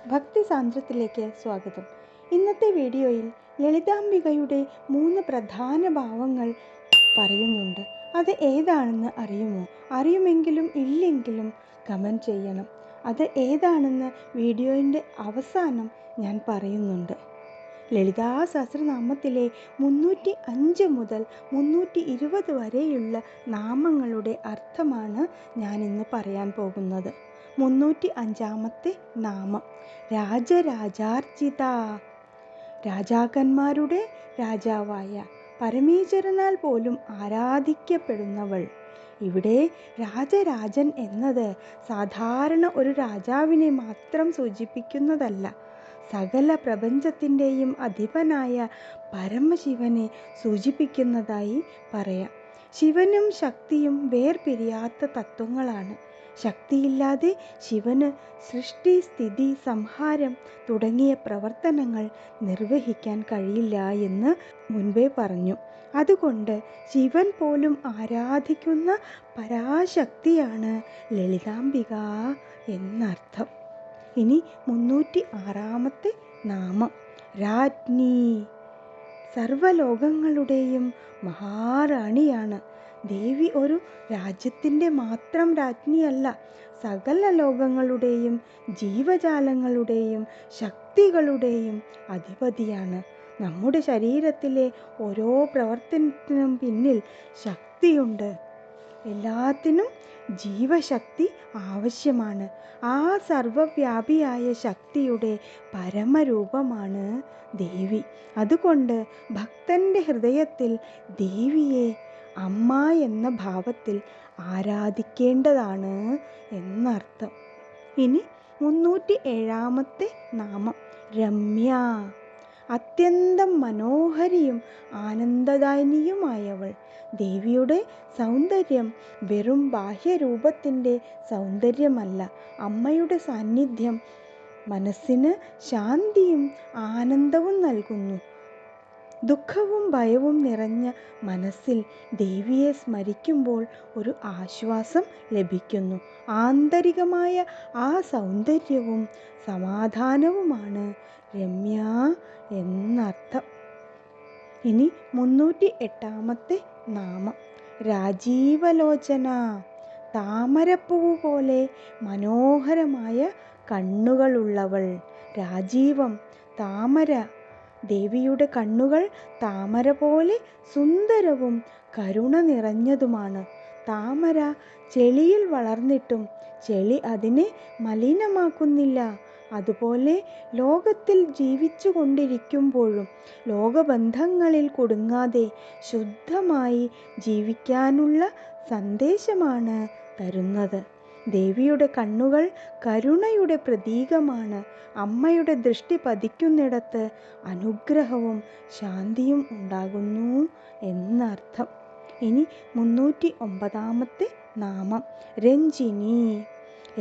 ഭക്തി സാന്ദ്രത്തിലേക്ക് സ്വാഗതം. ഇന്നത്തെ വീഡിയോയിൽ ലളിതാംബികയുടെ 3 പ്രധാന ഭാവങ്ങൾ പറയുന്നുണ്ട്. അത് ഏതാണെന്ന് അറിയുമോ? അറിയുമെങ്കിലും ഇല്ലെങ്കിലും കമൻറ്റ് ചെയ്യണം. അത് ഏതാണെന്ന് വീഡിയോയുടെ അവസാനം ഞാൻ പറയുന്നുണ്ട്. ലളിതാ സഹസ്രനാമത്തിലെ 305 മുതൽ 320 വരെയുള്ള നാമങ്ങളുടെ അർത്ഥമാണ് ഞാൻ ഇന്ന് പറയാൻ പോകുന്നത്. 305-ാമത്തെ നാമം രാജരാജാർച്ചിത. രാജാക്കന്മാരുടെ രാജാവായ പരമേശ്വരനാൽ പോലും ആരാധിക്കപ്പെടുന്നവൾ. ഇവിടെ രാജരാജൻ എന്നത് സാധാരണ ഒരു രാജാവിനെ മാത്രം സൂചിപ്പിക്കുന്നതല്ല. സകല പ്രപഞ്ചത്തിൻ്റെയും അധിപനായ പരമശിവനെ സൂചിപ്പിക്കുന്നതായി പറയാം. ശിവനും ശക്തിയും വേർപിരിയാത്ത തത്വങ്ങളാണ്. ശക്തിയില്ലാതെ ശിവന് സൃഷ്ടി, സ്ഥിതി, സംഹാരം തുടങ്ങിയ പ്രവർത്തനങ്ങൾ നിർവഹിക്കാൻ കഴിയില്ല എന്ന് മുൻപേ പറഞ്ഞു. അതുകൊണ്ട് ശിവൻ പോലും ആരാധിക്കുന്ന പരാശക്തിയാണ് ലളിതാംബിക എന്നർത്ഥം. ഇനി 306-ാമത്തെ നാമം രാജ്ഞി. സർവലോകങ്ങളുടെയും മഹാറാണിയാണ്. ദേവി ഒരു രാജ്യത്തിൻ്റെ മാത്രം രാജ്ഞിയല്ല, സകല ലോകങ്ങളുടെയും ജീവജാലങ്ങളുടെയും ശക്തികളുടെയും അധിപതിയാണ്. നമ്മുടെ ശരീരത്തിലെ ഓരോ പ്രവർത്തനത്തിനും പിന്നിൽ ശക്തിയുണ്ട്. എല്ലാത്തിനും ജീവശക്തി ആവശ്യമാണ്. ആ സർവവ്യാപിയായ ശക്തിയുടെ പരമരൂപമാണ് ദേവി. അതുകൊണ്ട് ഭക്തൻ്റെ ഹൃദയത്തിൽ ദേവിയെ അമ്മ എന്ന ഭാവത്തിൽ ആരാധിക്കേണ്ടതാണ് എന്നർത്ഥം. ഇനി 307-ാമത്തെ നാമം രമ്യ. അത്യന്തം മനോഹരിയും ആനന്ദദായിനിയുമായവൾ. ദേവിയുടെ സൗന്ദര്യം വെറും ബാഹ്യരൂപത്തിൻ്റെ സൗന്ദര്യമല്ല. അമ്മയുടെ സാന്നിധ്യം മനസ്സിന് ശാന്തിയും ആനന്ദവും നൽകുന്നു. ദുഃഖവും ഭയവും നിറഞ്ഞ മനസ്സിൽ ദേവിയെ സ്മരിക്കുമ്പോൾ ഒരു ആശ്വാസം ലഭിക്കുന്നു. ആന്തരികമായ ആ സൗന്ദര്യവും സമാധാനവുമാണ് രമ്യ എന്നർത്ഥം. ഇനി 308-ാമത്തെ നാമം രാജീവലോചന. താമരപ്പൂവ് പോലെ മനോഹരമായ കണ്ണുകളുള്ളവൾ. രാജീവം, താമര. ദേവിയുടെ കണ്ണുകൾ താമര പോലെ സുന്ദരവും കരുണ നിറഞ്ഞതുമാണ്. താമര ചെളിയിൽ വളർന്നിട്ടും ചെളി അതിനെ മലിനമാക്കുന്നില്ല. അതുപോലെ ലോകത്തിൽ ജീവിച്ചു കൊണ്ടിരിക്കുമ്പോഴും ലോകബന്ധങ്ങളിൽ കുടുങ്ങാതെ ശുദ്ധമായി ജീവിക്കാനുള്ള സന്ദേശമാണ് തരുന്നത്. ദേവിയുടെ കണ്ണുകൾ കരുണയുടെ പ്രതീകമാണ്. അമ്മയുടെ ദൃഷ്ടി പതിക്കുന്നിടത്ത് അനുഗ്രഹവും ശാന്തിയും ഉണ്ടാകുന്നു എന്നർത്ഥം. ഇനി 309-ാമത്തെ നാമം രഞ്ജിനി.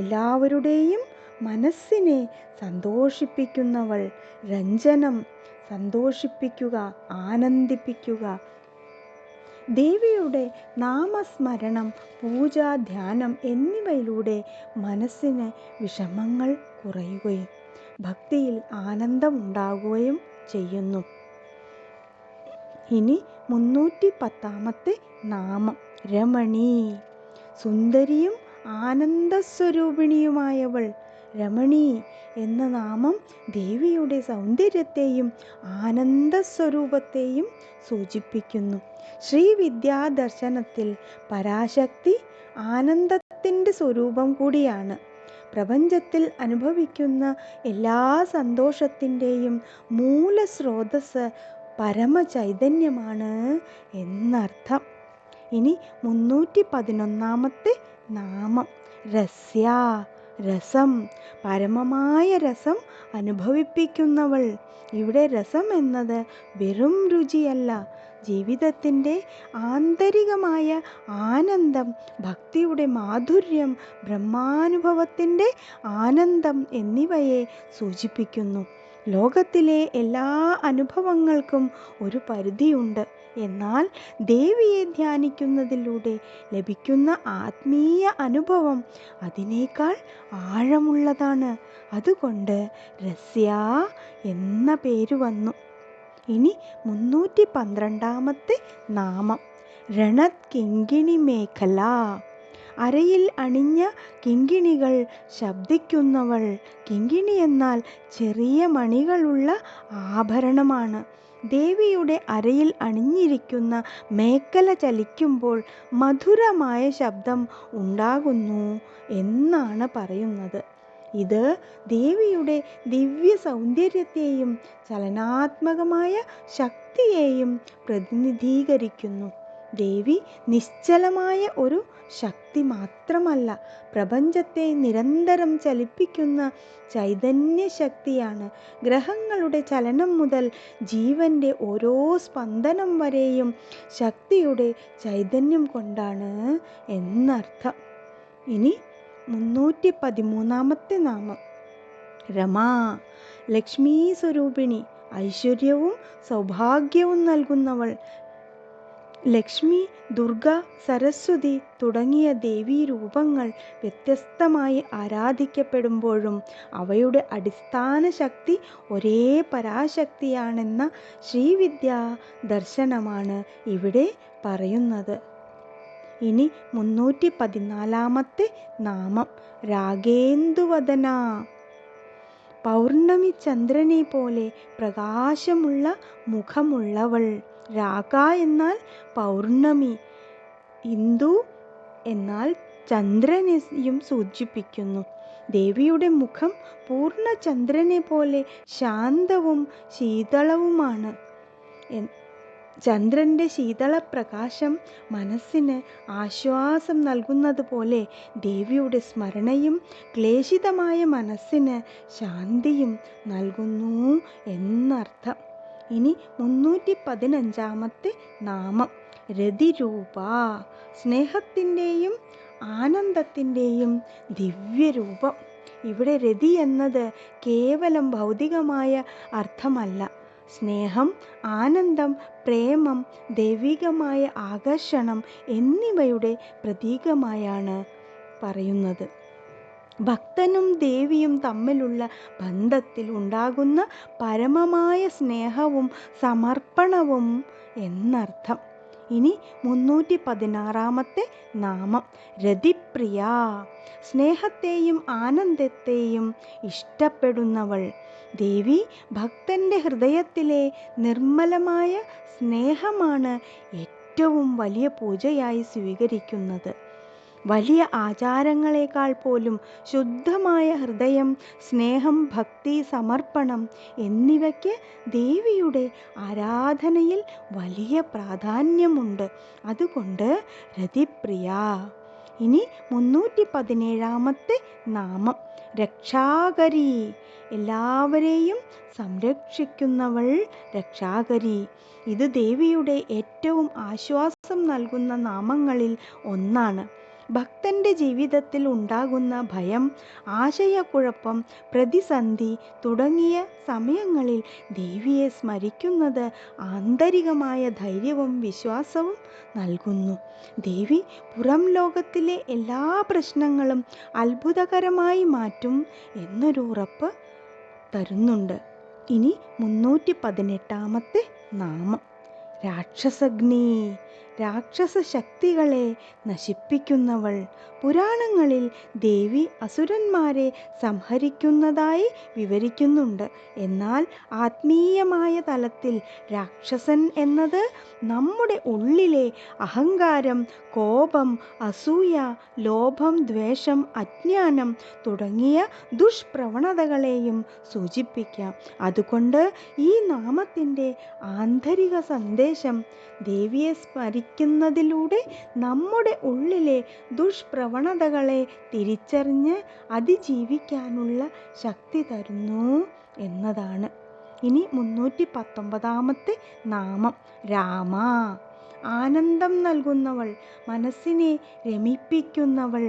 എല്ലാവരുടെയും മനസ്സിനെ സന്തോഷിപ്പിക്കുന്നവൾ. രഞ്ജനം, സന്തോഷിപ്പിക്കുക, ആനന്ദിപ്പിക്കുക. ദേവിയുടെ നാമസ്മരണം, പൂജ, ധ്യാനം എന്നിവയിലൂടെ മനസ്സിന് വിഷമങ്ങൾ കുറയുകയും ഭക്തിയിൽ ആനന്ദമുണ്ടാകുകയും ചെയ്യുന്നു. ഇനി 310-ാമത്തെ നാമം രമണി. സുന്ദരിയും ആനന്ദസ്വരൂപിണിയുമായവൾ. രമണി എന്ന നാമം ദേവിയുടെ സൗന്ദര്യത്തെയും ആനന്ദസ്വരൂപത്തെയും സൂചിപ്പിക്കുന്നു. ശ്രീവിദ്യാദർശനത്തിൽ പരാശക്തി ആനന്ദത്തിൻ്റെ സ്വരൂപം കൂടിയാണ്. പ്രപഞ്ചത്തിൽ അനുഭവിക്കുന്ന എല്ലാ സന്തോഷത്തിൻ്റെയും മൂലസ്രോതസ് പരമചൈതന്യമാണ് എന്നർത്ഥം. ഇനി 311-ാമത്തെ നാമം രസ്യ. രസം, പരമമായ രസം അനുഭവിപ്പിക്കുന്നവൾ. ഇവിടെ രസം എന്നത് വെറും രുചിയല്ല, ജീവിതത്തിൻ്റെ ആന്തരികമായ ആനന്ദം, ഭക്തിയുടെ മാധുര്യം, ബ്രഹ്മാനുഭവത്തിൻ്റെ ആനന്ദം എന്നിവയെ സൂചിപ്പിക്കുന്നു. ലോകത്തിലെ എല്ലാ അനുഭവങ്ങൾക്കും ഒരു പരിധിയുണ്ട്. എന്നാൽ ദേവിയെ ധ്യാനിക്കുന്നതിലൂടെ ലഭിക്കുന്ന ആത്മീയ അനുഭവം അതിനേക്കാൾ ആഴമുള്ളതാണ്. അതുകൊണ്ട് രസ്യ എന്ന പേര് വന്നു. ഇനി 312 നാമം രണത് കിങ്കിണി മേഖല. അരയിൽ അണിഞ്ഞ കിങ്കിണികൾ ശബ്ദിക്കുന്നവൾ. കിങ്കിണി എന്നാൽ ചെറിയ മണികളുള്ള ആഭരണമാണ്. ദേവിയുടെ അരയിൽ അണിഞ്ഞിരിക്കുന്ന മേഖല ചലിക്കുമ്പോൾ മധുരമായ ശബ്ദം ഉണ്ടാകുന്നു എന്നാണ് പറയുന്നത്. ഇത് ദേവിയുടെ ദിവ്യ സൗന്ദര്യത്തെയും ചലനാത്മകമായ ശക്തിയെയും പ്രതിനിധീകരിക്കുന്നു. ദേവി നിശ്ചലമായ ഒരു ശക്തി മാത്രമല്ല, പ്രപഞ്ചത്തെ നിരന്തരം ചലിപ്പിക്കുന്ന ചൈതന്യ ശക്തിയാണ്. ഗ്രഹങ്ങളുടെ ചലനം മുതൽ ജീവന്റെ ഓരോ സ്പന്ദനം വരെയും ശക്തിയുടെ ചൈതന്യം കൊണ്ടാണ് എന്നർത്ഥം. ഇനി 313 നാമം രമാ. ലക്ഷ്മീ സ്വരൂപിണി, ഐശ്വര്യവും സൗഭാഗ്യവും നൽകുന്നവൾ. ലക്ഷ്മി, ദുർഗ, സരസ്വതി തുടങ്ങിയ ദേവീരൂപങ്ങൾ വ്യത്യസ്തമായി ആരാധിക്കപ്പെടുമ്പോഴും അവയുടെ അടിസ്ഥാന ശക്തി ഒരേ പരാശക്തിയാണെന്ന ശ്രീവിദ്യാ ദർശനമാണ് ഇവിടെ പറയുന്നത്. ഇനി 314 നാമം രാഗേന്ദുവദന. പൗർണമി ചന്ദ്രനെ പോലെ പ്രകാശമുള്ള മുഖമുള്ളവൾ. രാഗ എന്നാൽ പൗർണമി, ഇന്ദു എന്നാൽ ചന്ദ്രനെയും സൂചിപ്പിക്കുന്നു. ദേവിയുടെ മുഖം പൂർണ്ണചന്ദ്രനെ പോലെ ശാന്തവും ശീതളവുമാണ്. ചന്ദ്രന്റെ ശീതളപ്രകാശം മനസ്സിന് ആശ്വാസം നൽകുന്നത് പോലെ ദേവിയുടെ സ്മരണയും ക്ലേശിതമായ മനസ്സിന് ശാന്തിയും നൽകുന്നു എന്നർത്ഥം. ഇനി 315 നാമം രതിരൂപ. സ്നേഹത്തിൻ്റെയും ആനന്ദത്തിൻ്റെയും ദിവ്യരൂപം. ഇവിടെ രതി എന്നത് കേവലം ഭൗതികമായ അർത്ഥമല്ല. സ്നേഹം, ആനന്ദം, പ്രേമം, ദൈവികമായ ആകർഷണം എന്നിവയുടെ പ്രതീകമായാണ് പറയുന്നത്. ഭക്തനും ദേവിയും തമ്മിലുള്ള ബന്ധത്തിൽ ഉണ്ടാകുന്ന പരമമായ സ്നേഹവും സമർപ്പണവും എന്നർത്ഥം. ഇനി 316 നാമം രതിപ്രിയ. സ്നേഹത്തെയും ആനന്ദത്തെയും ഇഷ്ടപ്പെടുന്നവൾ. ദേവി ഭക്തന്റെ ഹൃദയത്തിലെ നിർമ്മലമായ സ്നേഹമാണ് ഏറ്റവും വലിയ പൂജയായി സ്വീകരിക്കുന്നത്. വലിയ ആചാരങ്ങളെക്കാൾ പോലും ശുദ്ധമായ ഹൃദയം, സ്നേഹം, ഭക്തി, സമർപ്പണം എന്നിവയ്ക്ക് ദേവിയുടെ ആരാധനയിൽ വലിയ പ്രാധാന്യമുണ്ട്. അതുകൊണ്ട് രതിപ്രിയ. ഇനി 317 നാമം രക്ഷാകരി. എല്ലാവരെയും സംരക്ഷിക്കുന്നവൾ രക്ഷാകരി. ഇത് ദേവിയുടെ ഏറ്റവും ആശ്വാസം നൽകുന്ന നാമങ്ങളിൽ ഒന്നാണ്. ഭക്തന്റെ ജീവിതത്തിൽ ഉണ്ടാകുന്ന ഭയം, ആശയക്കുഴപ്പം, പ്രതിസന്ധി തുടങ്ങിയ സമയങ്ങളിൽ ദേവിയെ സ്മരിക്കുന്നത് ആന്തരികമായ ധൈര്യവും വിശ്വാസവും നൽകുന്നു. ദേവി പുറം ലോകത്തിലെ എല്ലാ പ്രശ്നങ്ങളും അത്ഭുതകരമായി മാറ്റും എന്നൊരു ഉറപ്പ് തരുന്നുണ്ട്. ഇനി 318 നാമം രാക്ഷസഗ്നി. രാക്ഷസ ശക്തികളെ നശിപ്പിക്കുന്നവൾ. പുരാണങ്ങളിൽ ദേവി അസുരന്മാരെ സംഹരിക്കുന്നതായി വിവരിക്കുന്നുണ്ട്. എന്നാൽ ആത്മീയമായ തലത്തിൽ രാക്ഷസൻ എന്നത് നമ്മുടെ ഉള്ളിലെ അഹങ്കാരം, കോപം, അസൂയ, ലോഭം, ദ്വേഷം, അജ്ഞാനം തുടങ്ങിയ ദുഷ്പ്രവണതകളെയും സൂചിപ്പിക്കാം. അതുകൊണ്ട് ഈ നാമത്തിൻ്റെ ആന്തരിക സന്ദേശം ദേവിയെ സ്മരിക്കുന്നതിലൂടെ നമ്മുടെ ഉള്ളിലെ ദുഷ്പ്രവണതകളെ തിരിച്ചറിഞ്ഞ് അതിജീവിക്കാനുള്ള ശക്തി തരുന്നു എന്നതാണ്. ഇനി 319 നാമം രാമ. ആനന്ദം നൽകുന്നവൾ, മനസ്സിനെ രമിപ്പിക്കുന്നവൾ.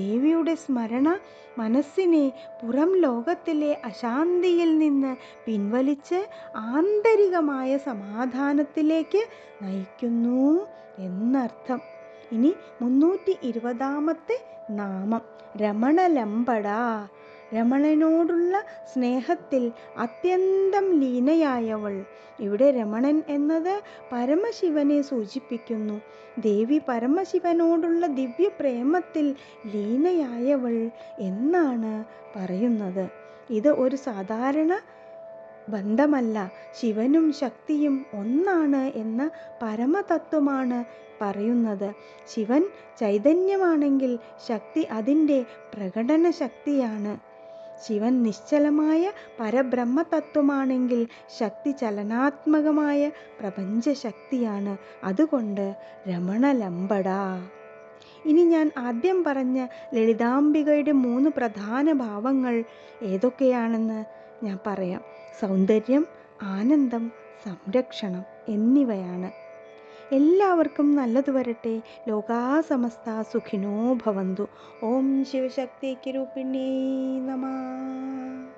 ദേവിയുടെ സ്മരണ മനസ്സിനെ പുറം ലോകത്തിലെ അശാന്തിയിൽ നിന്ന് പിൻവലിച്ച് ആന്തരികമായ സമാധാനത്തിലേക്ക് നയിക്കുന്നു എന്നർത്ഥം. ഇനി 320 നാമം രമണലമ്പട. രമണനോടുള്ള സ്നേഹത്തിൽ അത്യന്തം ലീനയായവൾ. ഇവിടെ രമണൻ എന്നത് പരമശിവനെ സൂചിപ്പിക്കുന്നു. ദേവി പരമശിവനോടുള്ള ദിവ്യപ്രേമത്തിൽ ലീനയായവൾ എന്നാണ് പറയുന്നത്. ഇത് ഒരു സാധാരണ ബന്ധമല്ല, ശിവനും ശക്തിയും ഒന്നാണ് എന്ന പരമതത്വമാണ് പറയുന്നത്. ശിവൻ ചൈതന്യമാണെങ്കിൽ ശക്തി അതിൻ്റെ പ്രകടന ശക്തിയാണ്. ശിവൻ നിശ്ചലമായ പരബ്രഹ്മതത്വമാണെങ്കിൽ ശക്തി ചലനാത്മകമായ പ്രപഞ്ചശക്തിയാണ്. അതുകൊണ്ട് രമണലമ്പട. ഇനി ഞാൻ ആദ്യം പറഞ്ഞ ലളിതാംബികയുടെ 3 പ്രധാന ഭാവങ്ങൾ ഏതൊക്കെയാണെന്ന് ഞാൻ പറയാം. സൗന്ദര്യം, ആനന്ദം, സംരക്ഷണം എന്നിവയാണ്. എല്ലാവർക്കും നല്ലത് വരട്ടെ. ലോകാ സമസ്ത സുഖിനോ ഭവന്തു. ഓം ശിവശക്തിക്ക് രൂപിണേ നമഃ.